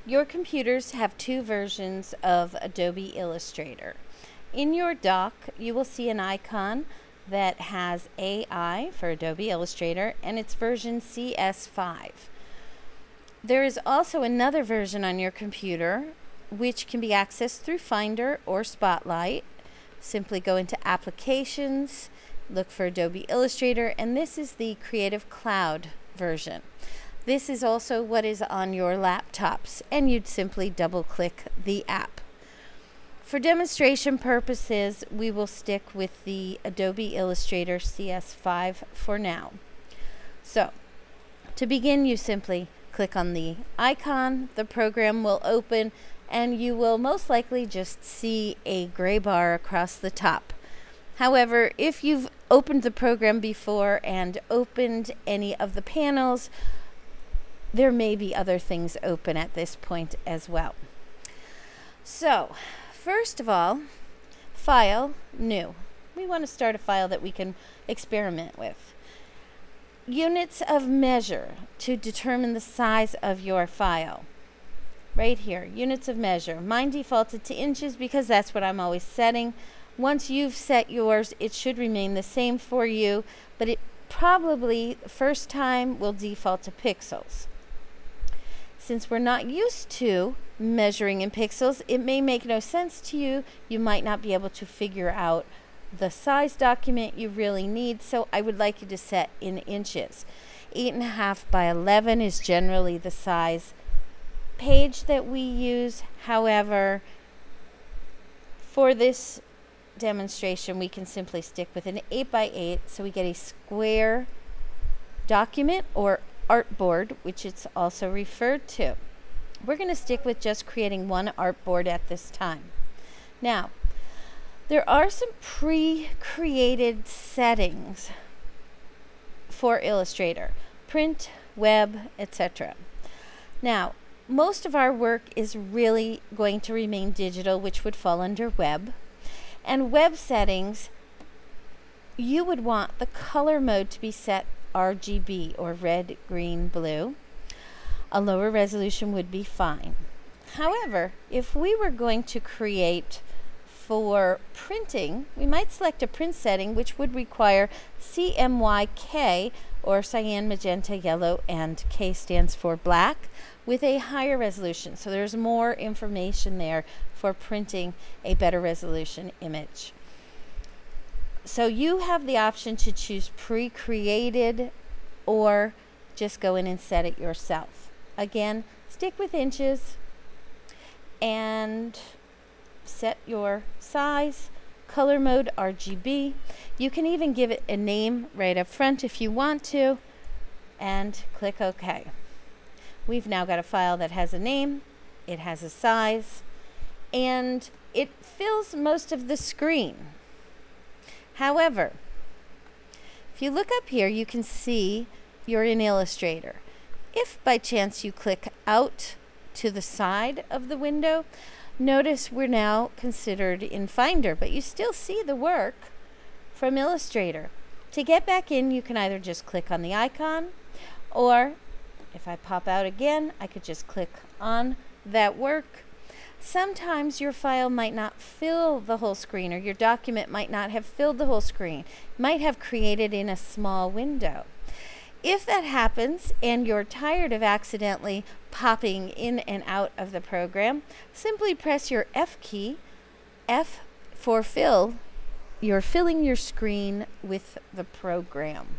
Your computers have two versions of Adobe Illustrator. In your dock, you will see an icon that has AI for Adobe Illustrator, and it's version CS5. There is also another version on your computer which can be accessed through Finder or Spotlight. Simply go into Applications, look for Adobe Illustrator, and this is the Creative Cloud version. This is also what is on your laptops, and you'd simply double-click the app. For demonstration purposes, we will stick with the Adobe Illustrator CS5 for now. So, to begin, you simply click on the icon, the program will open, and you will most likely just see a gray bar across the top. However, if you've opened the program before and opened any of the panels, there may be other things open at this point as well. So, first of all, File, New. We want to start a file that we can experiment with. Units of measure to determine the size of your file. Right here, units of measure. Mine defaulted to inches because that's what I'm always setting. Once you've set yours, it should remain the same for you, but it probably, first time, will default to pixels. Since we're not used to measuring in pixels, it may make no sense to you. You might not be able to figure out the size document you really need, so I would like you to set in inches. 8.5 by 11 is generally the size page that we use. However, for this demonstration, we can simply stick with an 8 by 8, so we get a square document, or artboard, which it's also referred to. We're going to stick with just creating one artboard at this time. Now, there are some pre-created settings for Illustrator, print, web, etc. Now, most of our work is really going to remain digital, which would fall under web. And web settings, you would want the color mode to be set RGB, or red, green, blue. A lower resolution would be fine. However, if we were going to create for printing, we might select a print setting which would require CMYK, or cyan, magenta, yellow, and K stands for black, with a higher resolution. So there's more information there for printing a better resolution image. So you have the option to choose pre-created or just go in and set it yourself. Again, stick with inches and set your size, color mode RGB. You can even give it a name right up front if you want to, and click OK. We've now got a file that has a name, it has a size, and it fills most of the screen. However, if you look up here, you can see you're in Illustrator. If by chance you click out to the side of the window, notice we're now considered in Finder, but you still see the work from Illustrator. To get back in, you can either just click on the icon, or if I pop out again, I could just click on that work. Sometimes your file might not fill the whole screen, or your document might not have filled the whole screen. It might have created in a small window. If that happens and you're tired of accidentally popping in and out of the program, simply press your F key, F for fill. You're filling your screen with the program.